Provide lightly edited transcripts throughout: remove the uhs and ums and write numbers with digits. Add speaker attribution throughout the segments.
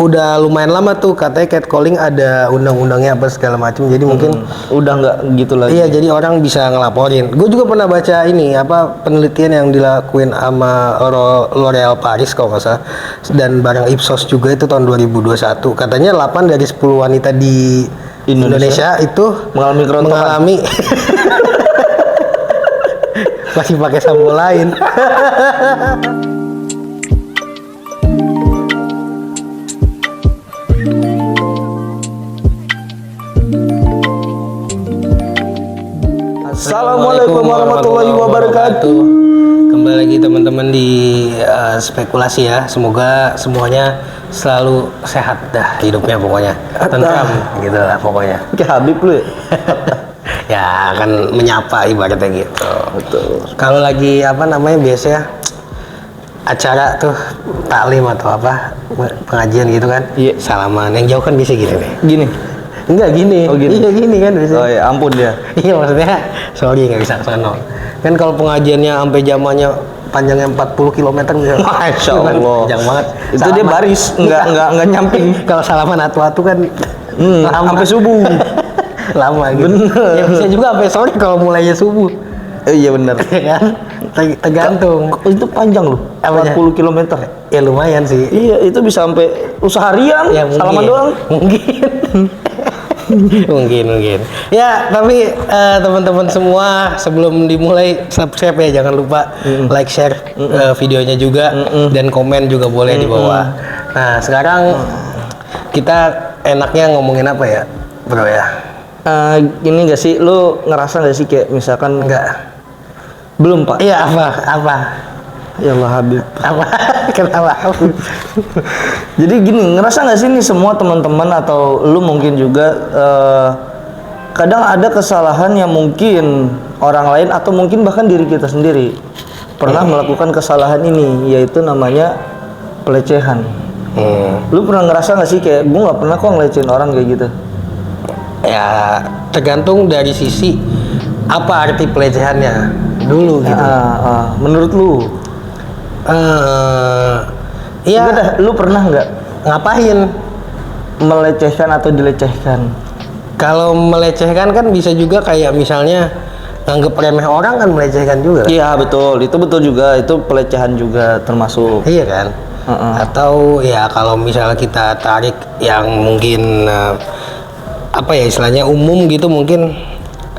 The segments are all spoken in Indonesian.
Speaker 1: udah lumayan lama tuh katanya catcalling ada undang-undangnya apa segala macam. Jadi mungkin
Speaker 2: udah nggak gitu lagi.
Speaker 1: iya, jadi orang bisa ngelaporin. Gue juga pernah baca ini apa penelitian yang dilakuin sama L'Oreal Paris kalau nggak salah, dan barang Ipsos juga itu tahun 2021. Katanya 8 dari 10 wanita di Indonesia itu
Speaker 2: mengalami kerontokan.
Speaker 1: Masih pakai sampo lain.
Speaker 2: Assalamualaikum warahmatullahi wabarakatuh.
Speaker 1: Kembali lagi teman-teman di spekulasi ya. Semoga semuanya selalu sehat dah hidupnya pokoknya. Tentram gitu lah pokoknya.
Speaker 2: Kayak Habib lu ya.
Speaker 1: Ya kan menyapa ibaratnya gitu.
Speaker 2: Betul.
Speaker 1: Kalau lagi apa namanya biasanya acara tuh taklim atau apa pengajian gitu kan.
Speaker 2: Iya.
Speaker 1: Salaman yang jauh kan bisa gitu nih.
Speaker 2: Gini.
Speaker 1: Enggak gini.
Speaker 2: Oh, gini.
Speaker 1: Iya gini kan biasanya.
Speaker 2: Oh ya ampun ya.
Speaker 1: Iya maksudnya, sorry nggak bisa kesana. Kan kalau pengajiannya sampai zamannya panjangnya 40 km misalnya.
Speaker 2: Masya Allah.
Speaker 1: Panjang banget.
Speaker 2: Itu
Speaker 1: Salaman.
Speaker 2: dia baris, nggak nyamping.
Speaker 1: Kalau salaman atu-atu kan lama.
Speaker 2: Sampai subuh.
Speaker 1: Lama gitu.
Speaker 2: Bener.
Speaker 1: Ya bisa juga sampai sore kalau mulainya subuh.
Speaker 2: Iya bener.
Speaker 1: Ya kan? Tergantung.
Speaker 2: Itu panjang loh.
Speaker 1: Apanya?
Speaker 2: 40 km.
Speaker 1: Ya lumayan sih.
Speaker 2: Iya, itu bisa sampai seharian.
Speaker 1: Ya,
Speaker 2: salaman doang.
Speaker 1: Mungkin. mungkin ya, tapi teman-teman semua sebelum dimulai subscribe ya, jangan lupa like, share videonya juga, dan komen juga boleh di bawah. Nah sekarang kita enaknya ngomongin apa ya bro ya?
Speaker 2: Gini gak sih, lu ngerasa gak sih kayak misalkan
Speaker 1: Enggak.
Speaker 2: Belum pak?
Speaker 1: Iya apa
Speaker 2: Ya Allah Habib.
Speaker 1: apa kenapa?
Speaker 2: Jadi gini, ngerasa nggak sih nih semua teman-teman atau lu mungkin juga kadang ada kesalahan yang mungkin orang lain atau mungkin bahkan diri kita sendiri pernah melakukan kesalahan ini, yaitu namanya pelecehan. Lu pernah ngerasa nggak sih kayak gue nggak pernah kok ngelecehin orang kayak gitu?
Speaker 1: Ya tergantung dari sisi apa arti pelecehannya dulu gitu.
Speaker 2: Menurut lu?
Speaker 1: Iya.
Speaker 2: Dah, lu pernah nggak
Speaker 1: Ngapain?
Speaker 2: melecehkan atau dilecehkan?
Speaker 1: Kalau melecehkan kan bisa juga kayak misalnya nganggep remeh orang kan melecehkan juga.
Speaker 2: Iya betul, itu betul juga, itu pelecehan juga termasuk.
Speaker 1: Iya kan? Atau ya kalau misalnya kita tarik yang mungkin apa ya istilahnya umum gitu, mungkin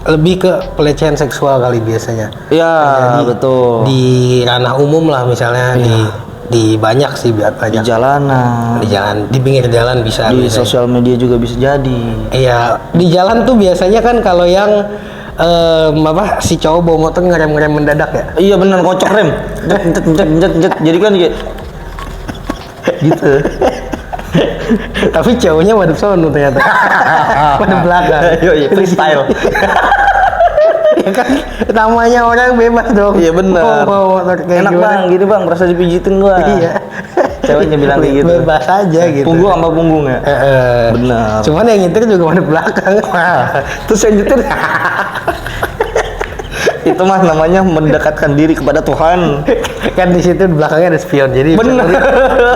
Speaker 1: lebih ke pelecehan seksual kali biasanya.
Speaker 2: Iya
Speaker 1: Jadi,
Speaker 2: betul.
Speaker 1: di ranah umum lah misalnya, di banyak sih banyak.
Speaker 2: Di jalanan,
Speaker 1: Di jalan, di pinggir jalan bisa.
Speaker 2: di
Speaker 1: biasanya.
Speaker 2: sosial media juga bisa jadi.
Speaker 1: Iya, di jalan tuh biasanya kan kalau yang apa si cowok bawa motor ngerem mendadak ya.
Speaker 2: Iya benar, kocok rem. Jet. Jadi kan kayak gitu.
Speaker 1: Tapi cowoknya madep sono ternyata. Madep belakang.
Speaker 2: Iya, freestyle.
Speaker 1: Ya kan namanya orang bebas dong.
Speaker 2: Iya benar.
Speaker 1: Mau motor kayak
Speaker 2: Enak
Speaker 1: gimana.
Speaker 2: bang, gini bang, berasa dipijitin gua.
Speaker 1: Iya.
Speaker 2: Ceweknya bilang kayak gitu.
Speaker 1: Bebas aja gitu.
Speaker 2: Punggung sama punggung ya. Benar.
Speaker 1: Cuman yang nyetir juga madep belakang.
Speaker 2: Terus yang nyetir itu mah namanya mendekatkan diri kepada Tuhan.
Speaker 1: Kan di situ di belakangnya ada spion, jadi
Speaker 2: Bener.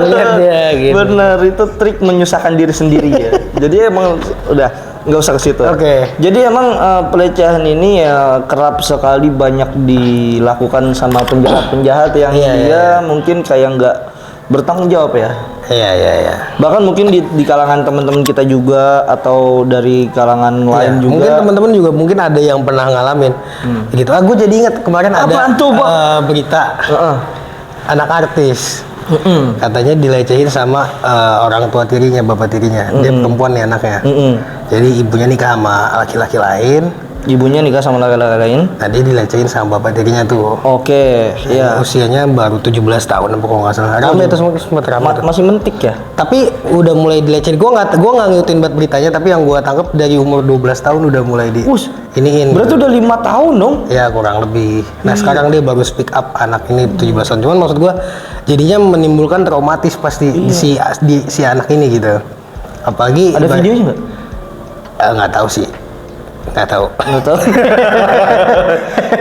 Speaker 1: lihat dia gitu.
Speaker 2: Bener, itu trik menyusahkan diri sendiri ya. Jadi emang udah nggak usah ke situ.
Speaker 1: Oke.
Speaker 2: Jadi emang
Speaker 1: Iya,
Speaker 2: pelecehan ini ya kerap sekali banyak dilakukan sama penjahat-penjahat yang dia mungkin kayak nggak bertanggung jawab ya.
Speaker 1: Iya.
Speaker 2: Bahkan mungkin di kalangan teman-teman kita juga atau dari kalangan lain juga.
Speaker 1: Mungkin teman-teman juga mungkin ada yang pernah ngalamin gitu. Gue jadi ingat kemarin
Speaker 2: Apaan
Speaker 1: ada
Speaker 2: tuh, Bang?
Speaker 1: berita anak artis katanya dilecehin sama orang tua tirinya, bapak tirinya. Dia perempuan nih anaknya. Jadi ibunya nikah sama laki-laki lain.
Speaker 2: Ibunya nikah sama laki-laki lain.
Speaker 1: Nah, dia dilecehin sama bapak tirinya tuh.
Speaker 2: Oke, ya.
Speaker 1: Usianya baru 17 tahun apa kalau nggak salah. Rame itu sempat rame.
Speaker 2: Masih mentik ya?
Speaker 1: Tapi udah mulai dilecehin. Gua nggak ngikutin banget beritanya, tapi yang gua tangkap dari umur 12 tahun udah mulai di iniin.
Speaker 2: Berarti udah 5 tahun dong?
Speaker 1: Ya kurang lebih. Nah sekarang dia baru speak up anak ini 17 tahun. Cuman maksud gua jadinya menimbulkan traumatis pasti si anak ini gitu. Apalagi
Speaker 2: ada videonya nggak?
Speaker 1: Nggak tahu sih. nggak tahu.
Speaker 2: Nggak tahu.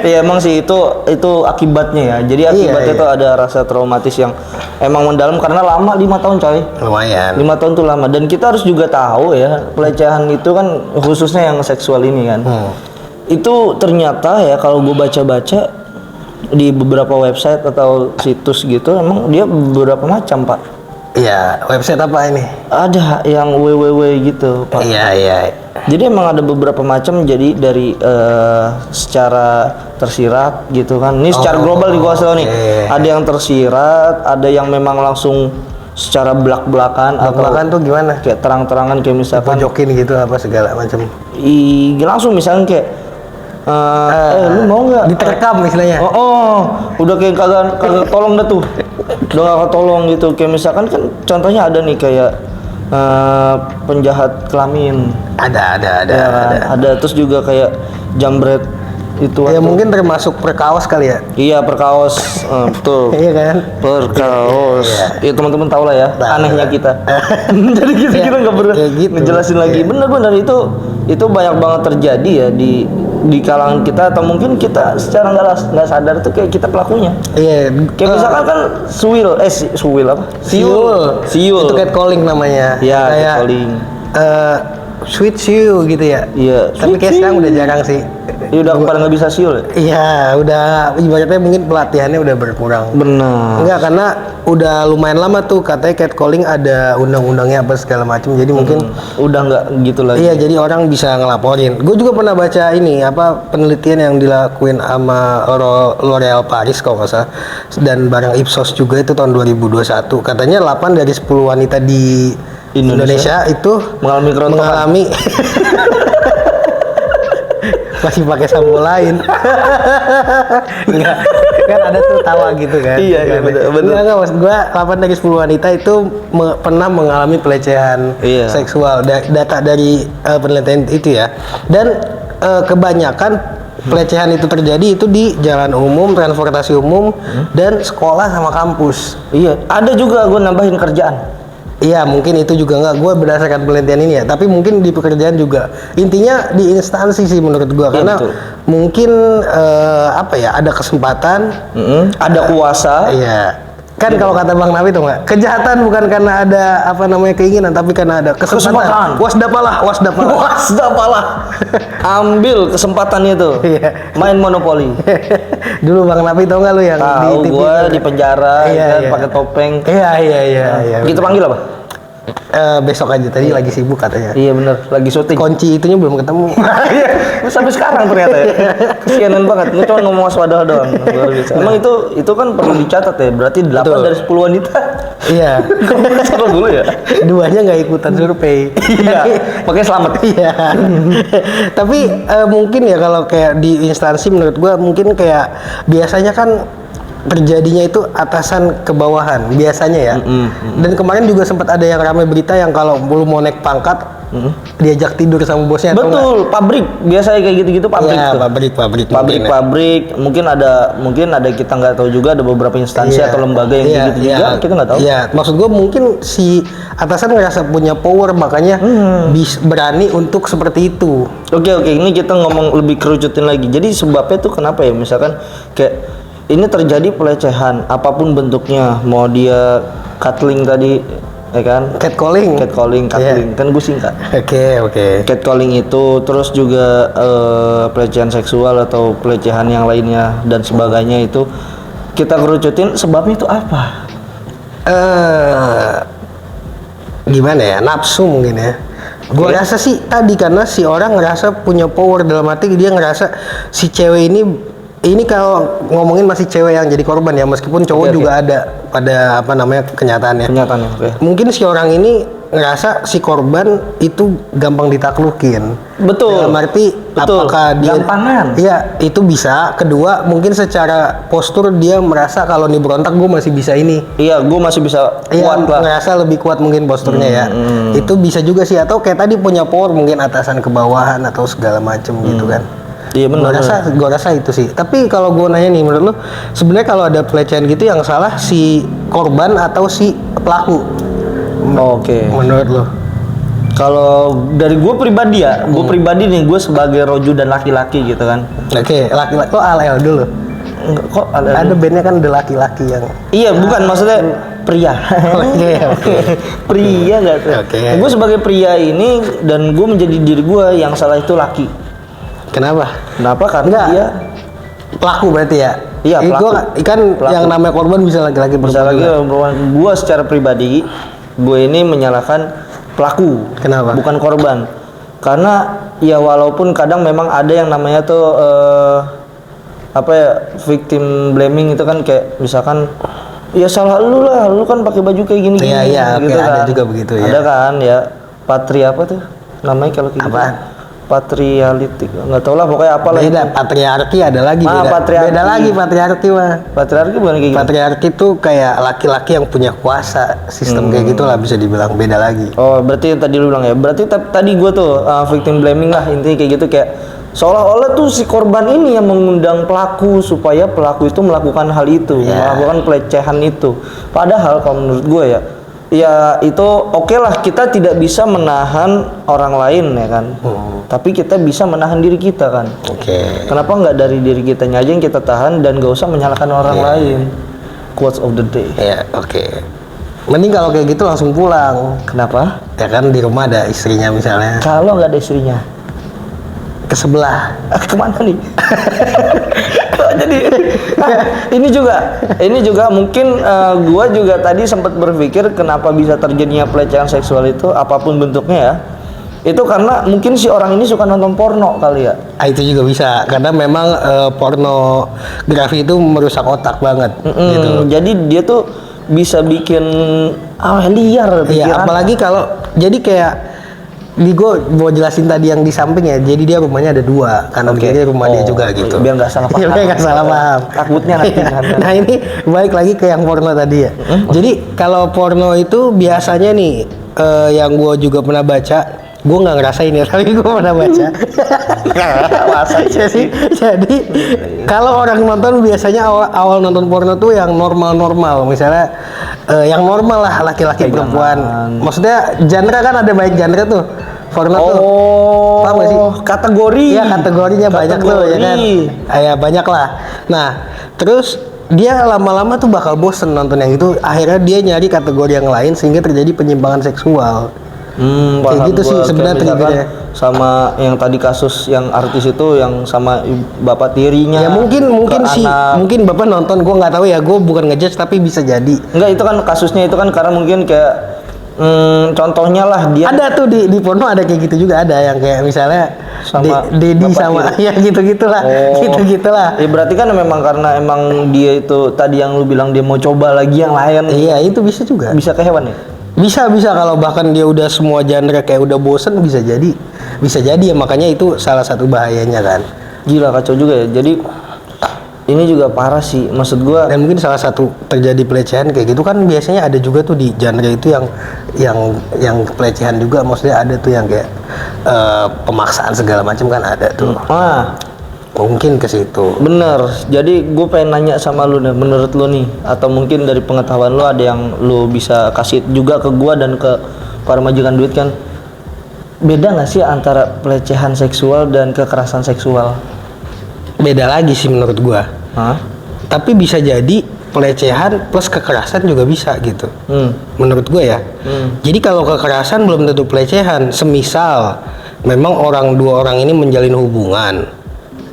Speaker 2: Iya emang sih itu akibatnya ya. Jadi akibatnya
Speaker 1: Iya.
Speaker 2: tuh ada rasa traumatis yang emang mendalam karena lama 5 tahun coy.
Speaker 1: Lumayan.
Speaker 2: 5 tahun tuh lama dan kita harus juga tahu ya pelecehan itu kan khususnya yang seksual ini kan. Itu ternyata ya kalau gue baca-baca di beberapa website atau situs gitu emang dia beberapa macam pak.
Speaker 1: Iya, website apa ini?
Speaker 2: Ada yang www gitu pak.
Speaker 1: Iya.
Speaker 2: Jadi emang ada beberapa macam jadi dari secara tersirat gitu kan. Ini secara global nih gua kasih tau nih. Ada yang tersirat, ada yang memang langsung secara belak-belakan atau
Speaker 1: Belak-belakan tuh gimana?
Speaker 2: kayak terang-terangan kayak misalkan
Speaker 1: Pojokin gitu apa segala macam.
Speaker 2: langsung misalnya kayak lu mau nggak
Speaker 1: Diterekam istilahnya.
Speaker 2: udah kayak kagak tolong dah tuh udah kagak tolong gitu kayak misalkan kan contohnya ada nih kayak penjahat kelamin
Speaker 1: Ada.
Speaker 2: ya kan? Ada terus juga kayak jambret itu
Speaker 1: Ya
Speaker 2: atau-
Speaker 1: mungkin termasuk perkaos kali ya.
Speaker 2: iya perkaos betul
Speaker 1: Iya kan?
Speaker 2: perkaos
Speaker 1: Iya.
Speaker 2: ya teman-teman tahu lah ya
Speaker 1: Tahu.
Speaker 2: anehnya kita jadi kita nggak pernah
Speaker 1: Kayak gitu.
Speaker 2: ngejelasin lagi
Speaker 1: Iya.
Speaker 2: bener-bener itu banyak banget terjadi ya di kalangan kita atau mungkin kita secara nggak sadar tuh kayak kita pelakunya
Speaker 1: Iya.
Speaker 2: kayak misalkan kan suwil apa siul
Speaker 1: Itu catcalling namanya.
Speaker 2: ya
Speaker 1: Kayak
Speaker 2: catcalling
Speaker 1: sweet siu gitu ya.
Speaker 2: iya
Speaker 1: Tapi kayak sekarang udah jarang sih.
Speaker 2: ya udah pada nggak bisa siul ya
Speaker 1: Iya, udah ibaratnya mungkin pelatihannya udah berkurang.
Speaker 2: benar
Speaker 1: Enggak, karena udah lumayan lama tuh katanya catcalling ada undang-undangnya apa segala macam. Jadi mungkin
Speaker 2: udah nggak gitu lagi
Speaker 1: iya, jadi orang bisa ngelaporin. Gue juga pernah baca ini apa penelitian yang dilakuin sama L'Oreal Paris kalau nggak salah dan barang Ipsos juga itu tahun 2021. Katanya 8 dari 10 wanita di Indonesia itu
Speaker 2: mengalami kerontokan.
Speaker 1: mengalami masih pakai sampo lain. Enggak, kan ada tuh tawa gitu kan.
Speaker 2: Iya, betul.
Speaker 1: Enggak, maksud gua 8 dari 10 wanita itu pernah mengalami pelecehan
Speaker 2: Iya.
Speaker 1: seksual. Data dari penelitian itu ya. Dan kebanyakan pelecehan itu terjadi itu di jalan umum, transportasi umum, dan sekolah sama kampus.
Speaker 2: iya ada juga gue nambahin kerjaan.
Speaker 1: Iya, mungkin itu juga nggak gue berdasarkan penelitian ini ya, tapi mungkin di pekerjaan juga. Intinya di instansi sih menurut gue, karena
Speaker 2: betul.
Speaker 1: mungkin apa ya, ada kesempatan.
Speaker 2: Ada kuasa.
Speaker 1: Iya. Kan kalau kata Bang Nabi tuh nggak, kejahatan bukan karena ada apa namanya keinginan, tapi karena ada kesempatan.
Speaker 2: Kesempatan.
Speaker 1: Wasdapalah.
Speaker 2: Wasdapalah. Ambil kesempatan itu.
Speaker 1: Iya.
Speaker 2: Main monopoli.
Speaker 1: Dulu Bang Nabi tau nggak lu yang
Speaker 2: Tahu
Speaker 1: TV?
Speaker 2: gue di penjara
Speaker 1: Iya,
Speaker 2: kan
Speaker 1: iya.
Speaker 2: pakai topeng.
Speaker 1: Iya.
Speaker 2: Kita panggil apa?
Speaker 1: Besok aja, tadi lagi sibuk katanya.
Speaker 2: Iya bener, lagi syuting.
Speaker 1: Kunci itunya belum ketemu.
Speaker 2: Iya, sampai sekarang ternyata ya. Kesianan banget. Gue cuma ngomong waspada doang. Luar biasa. Emang itu kan perlu dicatat ya. Berarti 8
Speaker 1: Betul.
Speaker 2: dari 10 wanita.
Speaker 1: Iya.
Speaker 2: Catat dulu ya.
Speaker 1: Duanya nggak ikutan survei.
Speaker 2: Iya. Makanya selamat.
Speaker 1: Iya. Tapi mungkin ya kalau kayak di instansi menurut gua mungkin kayak biasanya kan terjadinya itu atasan ke bawahan biasanya ya. Dan kemarin juga sempat ada yang ramai berita yang kalau lu mau naik pangkat diajak tidur sama bosnya atau enggak?
Speaker 2: Betul, pabrik biasanya kayak gitu-gitu pabrik
Speaker 1: Iya,
Speaker 2: tuh.
Speaker 1: pabrik mungkin ya.
Speaker 2: Pabrik mungkin ada kita nggak tahu juga ada beberapa instansi
Speaker 1: Iya.
Speaker 2: atau lembaga yang
Speaker 1: Iya,
Speaker 2: gitu
Speaker 1: iya.
Speaker 2: juga kita nggak tahu.
Speaker 1: Iya, maksud gue mungkin si atasan ngerasa punya power makanya berani untuk seperti itu.
Speaker 2: Oke, ini kita ngomong lebih kerucutin lagi. Jadi sebabnya tuh kenapa ya? Misalkan kayak ini terjadi pelecehan apapun bentuknya, mau dia cuddling tadi, ya kan?
Speaker 1: Catcalling.
Speaker 2: Catcalling, kan gue singkat.
Speaker 1: Oke.
Speaker 2: Catcalling itu, terus juga pelecehan seksual atau pelecehan yang lainnya dan sebagainya itu kita kerucutin sebabnya itu apa?
Speaker 1: Gimana ya, nafsu mungkin ya. Gue
Speaker 2: Oke.
Speaker 1: rasa sih tadi karena si orang ngerasa punya power, dalam arti dia ngerasa si cewek ini kalau ngomongin masih cewek yang jadi korban ya, meskipun cowok
Speaker 2: Oke.
Speaker 1: juga ada pada apa namanya kenyataannya.
Speaker 2: Kenyataannya, oke.
Speaker 1: Mungkin si orang ini ngerasa si korban itu gampang ditaklukin.
Speaker 2: Betul.
Speaker 1: Dalam arti
Speaker 2: Betul.
Speaker 1: apakah dia
Speaker 2: Gampangan.
Speaker 1: Iya, itu bisa. Kedua, mungkin secara postur dia merasa kalau nih berontak gue masih bisa ini.
Speaker 2: Iya, gue masih bisa
Speaker 1: Iya,
Speaker 2: kuat lah.
Speaker 1: ngerasa lebih kuat mungkin posturnya ya. Itu bisa juga sih, atau kayak tadi punya power mungkin atasan ke bawahan atau segala macem gitu kan.
Speaker 2: Iya benar.
Speaker 1: Gue rasa itu sih. Tapi kalau gue nanya nih, menurut lo sebenarnya kalau ada pelecehan gitu yang salah si korban atau si pelaku?
Speaker 2: Oke.
Speaker 1: Menurut lo?
Speaker 2: Kalau dari gue pribadi ya, gue pribadi nih, gue sebagai roju dan laki-laki gitu kan.
Speaker 1: Oke, laki-laki kok alel dulu.
Speaker 2: Enggak kok
Speaker 1: Ada bandnya kan ada laki-laki yang
Speaker 2: Iya, bukan maksudnya pria.
Speaker 1: Oke.
Speaker 2: Pria gak tuh?
Speaker 1: Oke.
Speaker 2: Gue sebagai pria ini dan gue menjadi diri gue yang salah itu laki.
Speaker 1: Kenapa?
Speaker 2: Kenapa? Karena
Speaker 1: Enggak.
Speaker 2: dia
Speaker 1: Pelaku berarti ya?
Speaker 2: Iya,
Speaker 1: Gua
Speaker 2: pelaku.
Speaker 1: kan
Speaker 2: Pelaku.
Speaker 1: yang namanya korban bisa laki-laki
Speaker 2: bisa lagi
Speaker 1: juga.
Speaker 2: gue secara pribadi, gue ini menyalahkan pelaku.
Speaker 1: Kenapa?
Speaker 2: Bukan korban. Karena ya walaupun kadang memang ada yang namanya tuh apa ya, victim blaming itu kan kayak misalkan ya salah lu lah, lu kan pakai baju kayak gini gini
Speaker 1: Iya,
Speaker 2: gitu
Speaker 1: oke,
Speaker 2: kan.
Speaker 1: ada juga begitu ya.
Speaker 2: Ada kan ya, patri apa tuh namanya kalau kayak gitu?
Speaker 1: Apaan?
Speaker 2: Patrialitik, nggak tau lah pokoknya apalah itu.
Speaker 1: Beda, patriarki ada lagi
Speaker 2: Ah,
Speaker 1: beda.
Speaker 2: patriarki.
Speaker 1: Beda lagi patriarki mah.
Speaker 2: Patriarki bukan kayak gitu.
Speaker 1: Patriarki tuh kayak laki-laki yang punya kuasa, sistem kayak gitulah bisa dibilang beda lagi.
Speaker 2: Oh, berarti yang tadi lu bilang ya. Berarti tadi gue tuh victim blaming lah, intinya kayak gitu, kayak seolah-olah tuh si korban ini yang mengundang pelaku supaya pelaku itu melakukan hal itu,
Speaker 1: Ya.
Speaker 2: melakukan pelecehan itu. Padahal kalau menurut gue ya itu oke lah, kita tidak bisa menahan orang lain ya kan. Tapi kita bisa menahan diri kita kan.
Speaker 1: Oke.
Speaker 2: Kenapa nggak dari diri kita aja yang kita tahan dan gak usah menyalahkan orang
Speaker 1: Iya.
Speaker 2: lain? Quotes of the day.
Speaker 1: Ya, oke. Mending kalau kayak gitu langsung pulang.
Speaker 2: Kenapa?
Speaker 1: Ya kan di rumah ada istrinya misalnya.
Speaker 2: Kalau nggak ada istrinya,
Speaker 1: Ke sebelah.
Speaker 2: kemana nih? Jadi ini juga mungkin gua juga tadi sempat berpikir kenapa bisa terjadinya pelecehan seksual itu apapun bentuknya ya. Itu karena mungkin si orang ini suka nonton porno kali ya.
Speaker 1: Ah, itu juga bisa karena memang pornografi itu merusak otak banget gitu.
Speaker 2: Jadi dia tuh bisa bikin liar
Speaker 1: Iya,
Speaker 2: pikiran.
Speaker 1: apalagi kalau jadi kayak di gue mau jelasin tadi yang di samping ya. Jadi dia rumahnya ada dua, kanan
Speaker 2: Oke.
Speaker 1: kiri rumah dia
Speaker 2: Oh,
Speaker 1: juga gitu.
Speaker 2: biar nggak salah
Speaker 1: Iya,
Speaker 2: paham.
Speaker 1: biar nggak salah paham.
Speaker 2: Takutnya nanti
Speaker 1: Iya.
Speaker 2: kan.
Speaker 1: Nah ini balik lagi ke yang porno tadi ya. Jadi kalau porno itu biasanya nih yang gue juga pernah baca. Gue nggak ngerasain ya, tapi gue pernah baca.
Speaker 2: Masa
Speaker 1: jadi kalau orang nonton biasanya awal nonton porno tuh yang normal-normal, misalnya yang normal lah laki-laki
Speaker 2: Pegangan.
Speaker 1: perempuan. Maksudnya genre kan ada banyak genre tuh. Porno tuh. Paham gak sih?
Speaker 2: Kategori.
Speaker 1: Iya kategorinya banyak tuh ya kan. Ya banyak lah. Nah terus dia lama-lama tuh bakal bosen nonton yang itu. Akhirnya dia nyari kategori yang lain sehingga terjadi penyimpangan seksual. Kayak
Speaker 2: Paham
Speaker 1: gitu sih
Speaker 2: gua.
Speaker 1: sebenarnya
Speaker 2: Kayak misalkan
Speaker 1: triggernya.
Speaker 2: sama yang tadi kasus yang artis itu yang sama bapak tirinya.
Speaker 1: Ya mungkin
Speaker 2: ke
Speaker 1: sih
Speaker 2: anak.
Speaker 1: mungkin bapak nonton, gue nggak tahu ya, gue bukan ngejudge tapi bisa jadi.
Speaker 2: Enggak, itu kan kasusnya itu kan karena mungkin kayak contohnya lah dia
Speaker 1: Ada tuh di porno ada kayak gitu juga, ada yang kayak misalnya
Speaker 2: Sama
Speaker 1: Dedi
Speaker 2: bapak
Speaker 1: sama
Speaker 2: tiri.
Speaker 1: ya gitu-gitulah. Gitu-gitulah.
Speaker 2: Ya berarti kan memang karena emang dia itu tadi yang lu bilang dia mau coba lagi yang lain.
Speaker 1: Iya itu bisa juga.
Speaker 2: Bisa ke hewan ya?
Speaker 1: Bisa kalau bahkan dia udah semua genre kayak udah bosen bisa jadi ya, makanya itu salah satu bahayanya kan.
Speaker 2: Gila, kacau juga ya. Jadi ini juga parah sih, maksud gua.
Speaker 1: Dan mungkin salah satu terjadi pelecehan kayak gitu kan biasanya ada juga tuh di genre itu yang pelecehan juga, maksudnya ada tuh yang kayak pemaksaan segala macam kan ada tuh. Mungkin ke situ.
Speaker 2: Bener. Jadi gue pengen nanya sama lu nih, menurut lu nih, atau mungkin dari pengetahuan lu ada yang lu bisa kasih juga ke gua dan ke para majikan duit kan, beda nggak sih antara pelecehan seksual dan kekerasan seksual?
Speaker 1: Beda lagi sih menurut gua.
Speaker 2: Hah?
Speaker 1: Tapi bisa jadi pelecehan plus kekerasan juga bisa gitu. Menurut gue ya. Jadi kalau kekerasan belum tentu pelecehan. Semisal memang dua orang ini menjalin hubungan.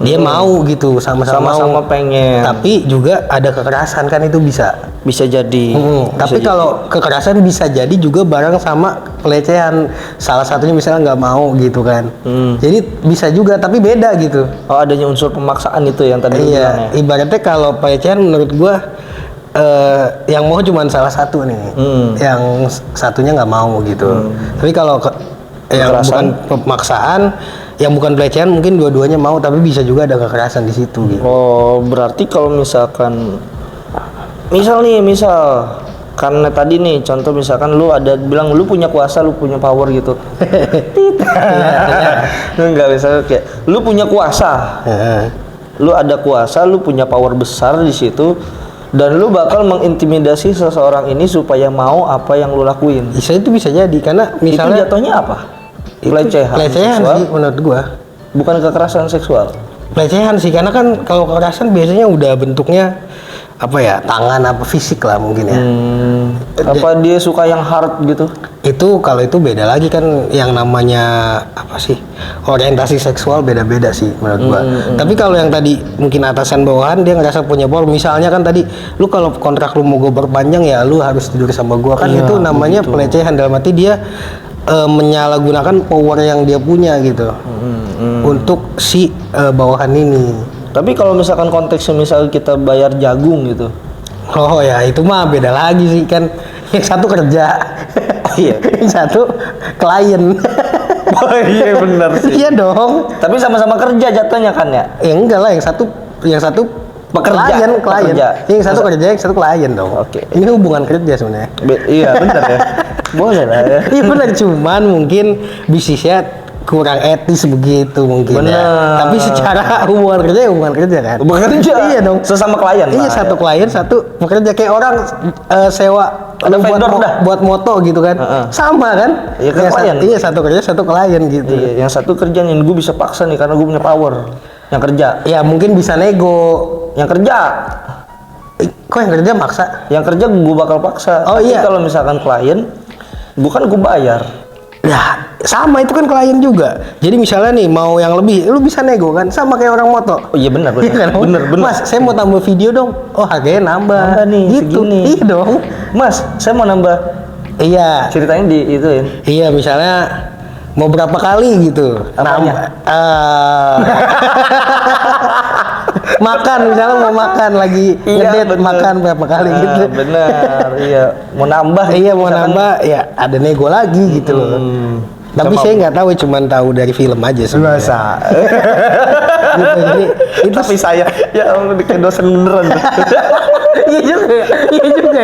Speaker 1: Dia mau gitu, sama-sama
Speaker 2: pengen.
Speaker 1: Tapi juga ada kekerasan kan, itu bisa.
Speaker 2: Bisa jadi.
Speaker 1: Tapi kalau kekerasan bisa jadi juga bareng sama pelecehan. Salah satunya misalnya nggak mau gitu kan. Jadi bisa juga, tapi beda gitu.
Speaker 2: Oh, adanya unsur pemaksaan itu yang tadi lu bilang ya.
Speaker 1: Iya, ibaratnya kalau pelecehan menurut gua yang mau cuma salah satu nih, yang satunya nggak mau gitu. Tapi kalau yang bukan pemaksaan, yang bukan pelecehan mungkin dua-duanya mau, tapi bisa juga ada kekerasan di situ gitu.
Speaker 2: Oh, berarti kalau misalkan misal karena tadi nih contoh misalkan lu ada bilang lu punya kuasa, lu punya power gitu. Enggak, misalnya kayak lu punya kuasa. Lu ada kuasa, lu punya power besar di situ. Dan lu bakal mengintimidasi seseorang ini supaya mau apa yang lu lakuin.
Speaker 1: Itu bisa jadi karena misalnya
Speaker 2: itu jatuhnya apa? Pelecehan seksual?
Speaker 1: sih menurut gua.
Speaker 2: Bukan kekerasan seksual.
Speaker 1: Pelecehan sih karena kan kalau kekerasan biasanya udah bentuknya apa ya, tangan apa fisik lah mungkin ya.
Speaker 2: Apa dia suka yang hard gitu?
Speaker 1: Itu kalau itu beda lagi kan, yang namanya apa sih, orientasi seksual beda-beda sih menurut gua. Tapi kalau yang tadi mungkin atasan bawahan dia ngerasa punya power, misalnya kan tadi lu kalau kontrak lu mau gue perpanjang ya lu harus tidur sama gua kan, itu namanya pelecehan, dalam arti dia menyalahgunakan power yang dia punya gitu untuk si bawahan ini.
Speaker 2: Tapi kalau misalkan konteksnya misal kita bayar jagung gitu.
Speaker 1: Oh ya itu mah beda lagi sih kan, yang satu kerja,
Speaker 2: Iya.
Speaker 1: yang satu klien.
Speaker 2: Oh iya benar sih.
Speaker 1: Iya dong.
Speaker 2: Tapi sama-sama kerja jatuhnya kan ya?
Speaker 1: Ya enggak lah, yang satu
Speaker 2: Pekerja.
Speaker 1: klien. Yang satu kerja, yang satu klien dong.
Speaker 2: Oke.
Speaker 1: Ini hubungan kerja sebenarnya.
Speaker 2: Iya benar ya. Boleh lah ya.
Speaker 1: Iya benar, cuman mungkin bisnisnya kurang etis begitu mungkin ya. Tapi secara hubungan kerja ya hubungan kerja kan.
Speaker 2: Hubungan kerja.
Speaker 1: Iya dong.
Speaker 2: Sesama klien.
Speaker 1: Iya,
Speaker 2: lah,
Speaker 1: satu
Speaker 2: ya.
Speaker 1: klien, satu pekerja, kayak orang sewa
Speaker 2: Ada vendor dah.
Speaker 1: buat moto gitu kan. Sama kan?
Speaker 2: Iya, kan klien.
Speaker 1: Iya, satu kerja, satu klien gitu.
Speaker 2: Iya, yang satu kerja nih gue bisa paksa nih karena gue punya power. Yang kerja.
Speaker 1: Ya mungkin bisa nego.
Speaker 2: Yang kerja.
Speaker 1: Kok yang kerja maksa?
Speaker 2: Yang kerja gue bakal paksa.
Speaker 1: Oh,
Speaker 2: Tapi
Speaker 1: iya.
Speaker 2: kalau misalkan klien, bukan gue bayar.
Speaker 1: Ya sama, itu kan klien juga. Jadi misalnya nih mau yang lebih, lu bisa nego kan, sama kayak orang moto.
Speaker 2: Oh iya benar
Speaker 1: Iya kan?
Speaker 2: benar.
Speaker 1: Mas, saya mau tambah video dong. Oh harganya nambah.
Speaker 2: Nambah nih,
Speaker 1: gitu.
Speaker 2: segini.
Speaker 1: Iya dong.
Speaker 2: Mas, saya mau nambah.
Speaker 1: Iya.
Speaker 2: Ceritanya di ituin.
Speaker 1: Iya, misalnya mau berapa kali gitu.
Speaker 2: Apanya?
Speaker 1: Makan, misalnya mau makan lagi ngedate,
Speaker 2: bener.
Speaker 1: makan berapa kali gitu.
Speaker 2: Benar, iya. Mau nambah.
Speaker 1: Iya, mau
Speaker 2: misalkan.
Speaker 1: nambah ya ada nego lagi gitu loh. Tapi
Speaker 2: Sama-
Speaker 1: saya nggak tahu, cuman tahu dari film aja sebenarnya. Gitu, jadi itu
Speaker 2: Tapi saya ya Allah kayak dosen beneran.
Speaker 1: iya juga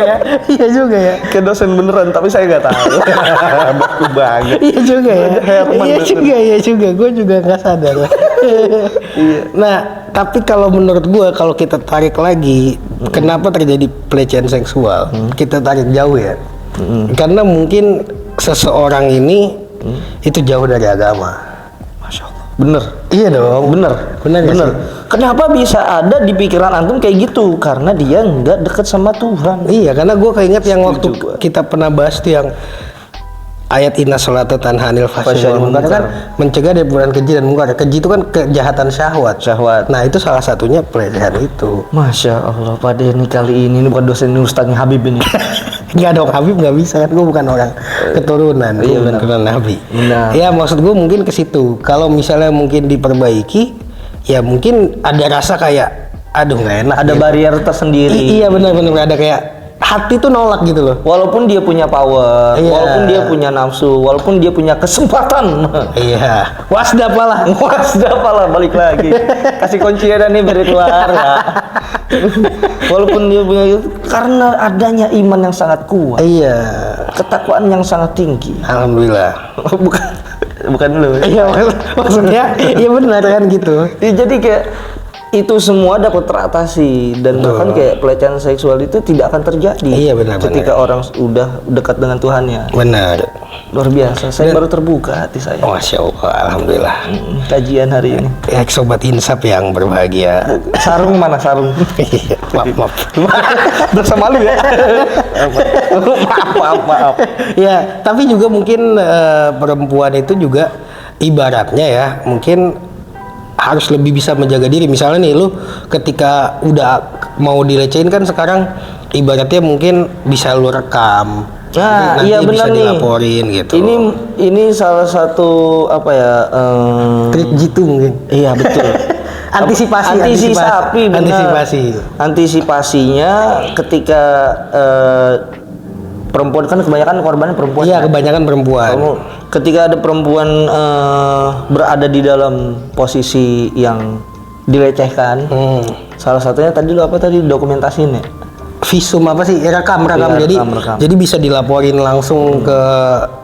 Speaker 1: ya, iya juga ya.
Speaker 2: Kayak dosen beneran, tapi saya nggak tahu. Baku banget.
Speaker 1: Iya juga ya.
Speaker 2: Herman
Speaker 1: Iya
Speaker 2: betul.
Speaker 1: juga, iya juga. Gue juga nggak sadar. Nah, tapi kalau menurut gue, kalau kita tarik lagi, kenapa terjadi pelecehan seksual? Kita tarik jauh ya. Karena mungkin seseorang ini itu jauh dari agama.
Speaker 2: Masya Allah. Bener.
Speaker 1: Iya dong.
Speaker 2: Bener.
Speaker 1: Bener nggak
Speaker 2: Bener.
Speaker 1: sih?
Speaker 2: Kenapa bisa ada di pikiran antum kayak gitu? Karena dia nggak deket sama Tuhan.
Speaker 1: Iya, karena gue keinget yang
Speaker 2: Setuju
Speaker 1: waktu
Speaker 2: gua.
Speaker 1: kita pernah bahas tuh yang ayat inna sholata tanha anil fahsya'i
Speaker 2: Fahsya'i
Speaker 1: wal munkar kan
Speaker 2: munkar.
Speaker 1: mencegah dari perbuatan keji dan mungkar. Keji itu kan kejahatan syahwat.
Speaker 2: Syahwat.
Speaker 1: Nah, itu salah satunya pelecehan itu.
Speaker 2: Masya Allah, pada ini kali ini bukan dosen ini Ustaznya Habib ini.
Speaker 1: Nggak dong, Habib nggak bisa kan, gue bukan orang keturunan, gue
Speaker 2: Iya,
Speaker 1: bukan
Speaker 2: benar.
Speaker 1: keturunan Nabi.
Speaker 2: Benar.
Speaker 1: Ya maksud gue mungkin ke situ. Kalau misalnya mungkin diperbaiki, ya mungkin ada rasa kayak, aduh nggak enak.
Speaker 2: Ada
Speaker 1: gitu.
Speaker 2: barrier tersendiri.
Speaker 1: Iya benar-benar ada kayak hati tuh nolak gitu loh.
Speaker 2: Walaupun dia punya power,
Speaker 1: Iya.
Speaker 2: walaupun dia punya nafsu, walaupun dia punya kesempatan.
Speaker 1: Iya, wasda apalah.
Speaker 2: Apalah balik lagi. Kasih kuncinya nih biar keluar ya. Walaupun dia punya karena adanya iman yang sangat kuat,
Speaker 1: Iya,
Speaker 2: ketakwaan yang sangat tinggi.
Speaker 1: alhamdulillah.
Speaker 2: bukan lu.
Speaker 1: Iya maksudnya, iya benar kan gitu.
Speaker 2: Ya, jadi kayak itu semua dapat teratasi dan bahkan kayak pelecehan seksual itu tidak akan terjadi.
Speaker 1: Iya, benar,
Speaker 2: ketika orang udah dekat dengan Tuhannya.
Speaker 1: Benar.
Speaker 2: Luar biasa. Saya baru terbuka hati saya.
Speaker 1: Masya Allah, alhamdulillah.
Speaker 2: Kajian hari ini.
Speaker 1: Ya, sobat insaf yang berbahagia.
Speaker 2: Sarung mana sarung?
Speaker 1: Iya, maaf.
Speaker 2: Dosa malu ya. maaf.
Speaker 1: Ya, tapi juga mungkin perempuan itu juga ibaratnya ya, mungkin harus lebih bisa menjaga diri. Misalnya nih, lu ketika udah mau dilecehin kan sekarang ibaratnya mungkin bisa lu rekam.
Speaker 2: Nah,
Speaker 1: Nanti
Speaker 2: iya
Speaker 1: bisa
Speaker 2: benar nih.
Speaker 1: dilaporin gitu.
Speaker 2: Ini salah satu apa ya?
Speaker 1: trik jitu mungkin.
Speaker 2: Iya betul.
Speaker 1: Antisipasi,
Speaker 2: benar.
Speaker 1: antisipasi.
Speaker 2: Antisipasinya ketika perempuan kan kebanyakan korbannya perempuan.
Speaker 1: Iya,
Speaker 2: kan?
Speaker 1: kebanyakan perempuan.
Speaker 2: Kamu ketika ada perempuan berada di dalam posisi yang dilecehkan, salah satunya tadi lo apa tadi dokumentasiin ya?
Speaker 1: Visum apa sih? Rekam.
Speaker 2: Iya,
Speaker 1: Jadi
Speaker 2: rekam.
Speaker 1: jadi bisa dilaporin langsung ke,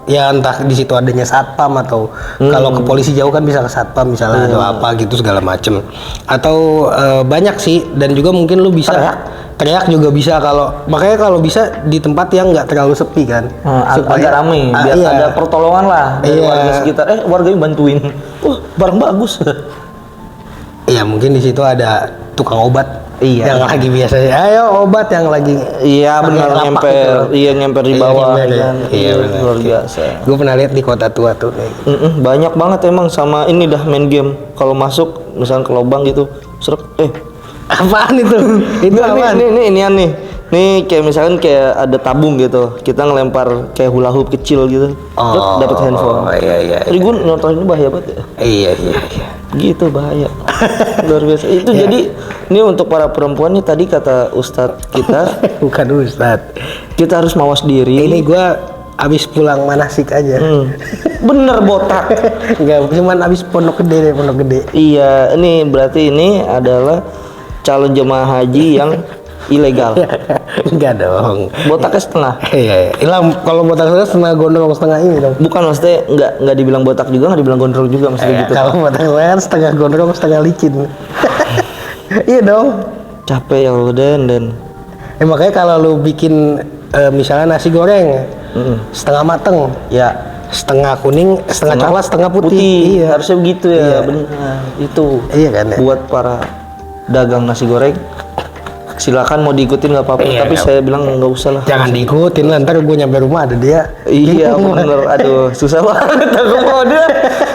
Speaker 1: ya entah di situ adanya satpam atau kalau ke polisi jauh kan bisa ke satpam misalnya atau apa gitu segala macem. Atau banyak sih, dan juga mungkin lu bisa teriak juga bisa, makanya kalau bisa di tempat yang nggak terlalu sepi kan,
Speaker 2: agak rame biar
Speaker 1: iya.
Speaker 2: ada pertolongan lah dari
Speaker 1: Iya.
Speaker 2: warga sekitar. Warganya bantuin. Wah, barang bagus.
Speaker 1: Iya, mungkin di situ ada tukang obat.
Speaker 2: Iya.
Speaker 1: Yang lagi biasanya, ayo obat yang lagi.
Speaker 2: Iya benar,
Speaker 1: pakai lapak
Speaker 2: nyemper,
Speaker 1: gitu.
Speaker 2: iya nyemper di
Speaker 1: Iya,
Speaker 2: bawah.
Speaker 1: nyemper ya.
Speaker 2: Kan.
Speaker 1: Iya, benar.
Speaker 2: Luar biasa.
Speaker 1: Gue pernah lihat di kota tua tuh. kayak gitu.
Speaker 2: Banyak banget emang sama ini dah main game. Kalau masuk misalnya ke lubang gitu, serek,
Speaker 1: Apaan itu? Itu
Speaker 2: Nggak,
Speaker 1: apaan?
Speaker 2: nih. Nih kayak misalkan kayak ada tabung gitu, kita ngelempar kayak hula hoop kecil gitu, dapat handphone.
Speaker 1: Iya.
Speaker 2: Tadi gue nonton ini bahaya banget ya.
Speaker 1: Iya.
Speaker 2: Gitu bahaya. Luar biasa. Itu
Speaker 1: Ya.
Speaker 2: jadi ini untuk para perempuan nih tadi kata Ustadz kita,
Speaker 1: Bukan Ustadz.
Speaker 2: kita harus mawas diri.
Speaker 1: Ini gue abis pulang manasik aja.
Speaker 2: Bener botak.
Speaker 1: Enggak, cuman abis pondok gede.
Speaker 2: Iya, ini berarti ini adalah calon jemaah haji yang ilegal.
Speaker 1: Enggak dong.
Speaker 2: Botaknya setengah.
Speaker 1: Iya. Hilang kalau botak setengah gondrong setengah ini dong.
Speaker 2: Bukan, maksudnya nggak dibilang botak juga, nggak dibilang gondrong juga, maksudnya gitu.
Speaker 1: Kalau botak saya kan setengah gondrong setengah licin. Iya dong.
Speaker 2: Capek ya lo dan
Speaker 1: Makanya kalau lu bikin misalnya nasi goreng setengah mateng,
Speaker 2: ya
Speaker 1: setengah kuning, setengah coklat, setengah putih. Iya.
Speaker 2: harusnya begitu ya.
Speaker 1: Iya.
Speaker 2: Benar itu.
Speaker 1: Iya kan ya?
Speaker 2: Buat para dagang nasi goreng, silakan mau diikutin nggak apa-apa,
Speaker 1: Iya,
Speaker 2: tapi
Speaker 1: nggak
Speaker 2: saya bilang nggak usah lah.
Speaker 1: Jangan diikutin lah, ntar gue nyampe rumah ada dia.
Speaker 2: Iya bener, aduh susah banget aku mau dia.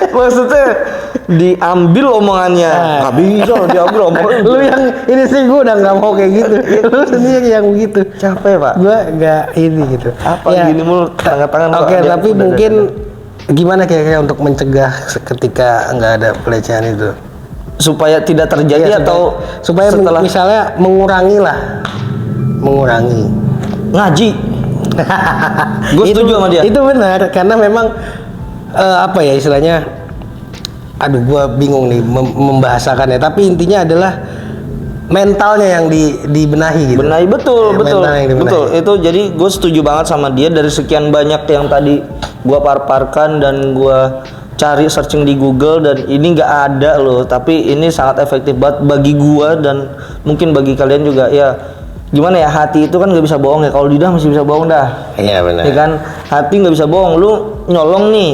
Speaker 2: Maksudnya diambil omongannya, nggak bisa diambil omongannya.
Speaker 1: Lu yang ini sih gue udah nggak mau kayak gitu. Lu sendiri yang begitu.
Speaker 2: Capek pak.
Speaker 1: Gue nggak ini gitu.
Speaker 2: Apa
Speaker 1: Ya,
Speaker 2: gini mulu tangan-tangan.
Speaker 1: Oke,
Speaker 2: Pak,
Speaker 1: tapi
Speaker 2: udah
Speaker 1: mungkin
Speaker 2: ada.
Speaker 1: gimana kira-kira untuk mencegah ketika nggak ada pelecehan itu?
Speaker 2: Supaya tidak terjadi
Speaker 1: Iya,
Speaker 2: atau
Speaker 1: supaya
Speaker 2: setelah
Speaker 1: misalnya mengurangi.
Speaker 2: ngaji. Gue setuju sama dia.
Speaker 1: Itu benar, karena memang apa ya istilahnya, aduh gue bingung nih membahasakannya, tapi intinya adalah mentalnya yang dibenahi gitu.
Speaker 2: Benahi, betul.
Speaker 1: Mental yang dibenahi.
Speaker 2: Betul. Itu jadi gue setuju banget sama dia. Dari sekian banyak yang tadi gue paparkan dan gue cari searching di Google, dan ini nggak ada loh, tapi ini sangat efektif banget bagi gue dan mungkin bagi kalian juga. Ya gimana ya, hati itu kan nggak bisa bohong ya. Kalau lidah masih bisa bohong dah.
Speaker 1: Iya benar.
Speaker 2: Ya kan, hati nggak bisa bohong. Lu nyolong nih,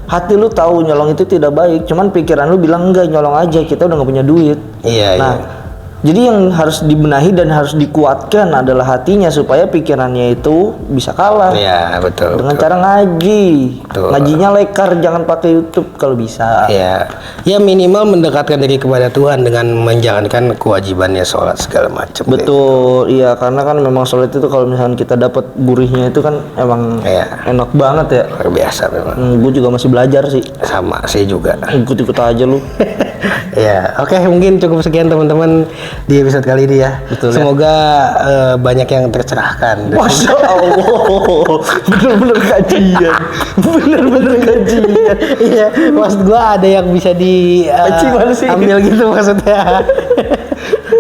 Speaker 2: hati lu tahu nyolong itu tidak baik, cuman pikiran lu bilang enggak, nyolong aja, kita udah nggak punya duit.
Speaker 1: Iya.
Speaker 2: Nah, jadi yang harus dibenahi dan harus dikuatkan adalah hatinya supaya pikirannya itu bisa kalah.
Speaker 1: Iya betul.
Speaker 2: Dengan
Speaker 1: betul.
Speaker 2: cara ngaji.
Speaker 1: Betul.
Speaker 2: Ngajinya lekar, jangan pakai YouTube kalau bisa.
Speaker 1: Ya, ya minimal mendekatkan diri kepada Tuhan dengan menjalankan kewajibannya sholat segala macam.
Speaker 2: Betul, iya, karena kan memang sholat itu kalau misalnya kita dapat gurihnya itu kan emang
Speaker 1: Iya.
Speaker 2: enak banget ya.
Speaker 1: Luar biasa memang.
Speaker 2: Gue juga masih belajar sih.
Speaker 1: Sama saya juga.
Speaker 2: Ikut-ikut aja lu.
Speaker 1: Ya, oke, mungkin cukup sekian teman-teman di episode kali ini ya.
Speaker 2: Betul, ya.
Speaker 1: Semoga banyak yang tercerahkan.
Speaker 2: Masya Allah, bener-bener kajian, bener-bener kajian.
Speaker 1: Iya, maksud gua ada yang bisa
Speaker 2: Anjing, mana sih?
Speaker 1: ambil gitu maksudnya.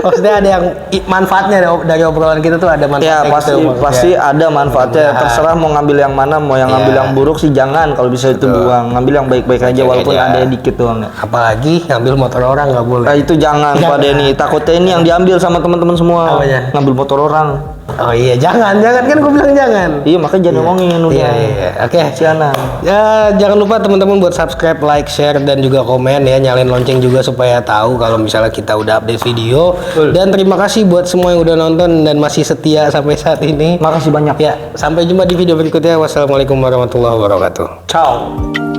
Speaker 1: Maksudnya ada yang manfaatnya dari obrolan kita tuh ada
Speaker 2: Ya
Speaker 1: manfaatnya.
Speaker 2: pasti
Speaker 1: gitu, maksudnya.
Speaker 2: pasti ada manfaatnya.
Speaker 1: Mudah-mudahan.
Speaker 2: Terserah mau ngambil yang mana, mau yang ngambil
Speaker 1: Iya.
Speaker 2: yang buruk sih jangan. Kalau bisa itu
Speaker 1: Betul.
Speaker 2: buang, ngambil yang baik-baik aja
Speaker 1: Baik-baik
Speaker 2: walaupun
Speaker 1: aja.
Speaker 2: ada dikit doang ya.
Speaker 1: Apalagi ngambil motor orang nggak boleh.
Speaker 2: Nah, itu jangan Pak Denny. Takutnya ini yang diambil sama teman-teman semua.
Speaker 1: Apanya?
Speaker 2: Ngambil motor orang.
Speaker 1: Oh iya, jangan kan gue bilang jangan.
Speaker 2: Iya, makanya jangan ngomongin udah.
Speaker 1: Iya. Oke.
Speaker 2: Sianan.
Speaker 1: Ya, jangan lupa teman-teman buat subscribe, like, share, dan juga komen ya. Nyalain lonceng juga supaya tahu kalau misalnya kita udah update video.
Speaker 2: Betul.
Speaker 1: Dan terima kasih buat semua yang udah nonton dan masih setia sampai saat ini.
Speaker 2: Makasih banyak.
Speaker 1: Ya, sampai jumpa di video berikutnya. Wassalamualaikum warahmatullahi wabarakatuh.
Speaker 2: Ciao.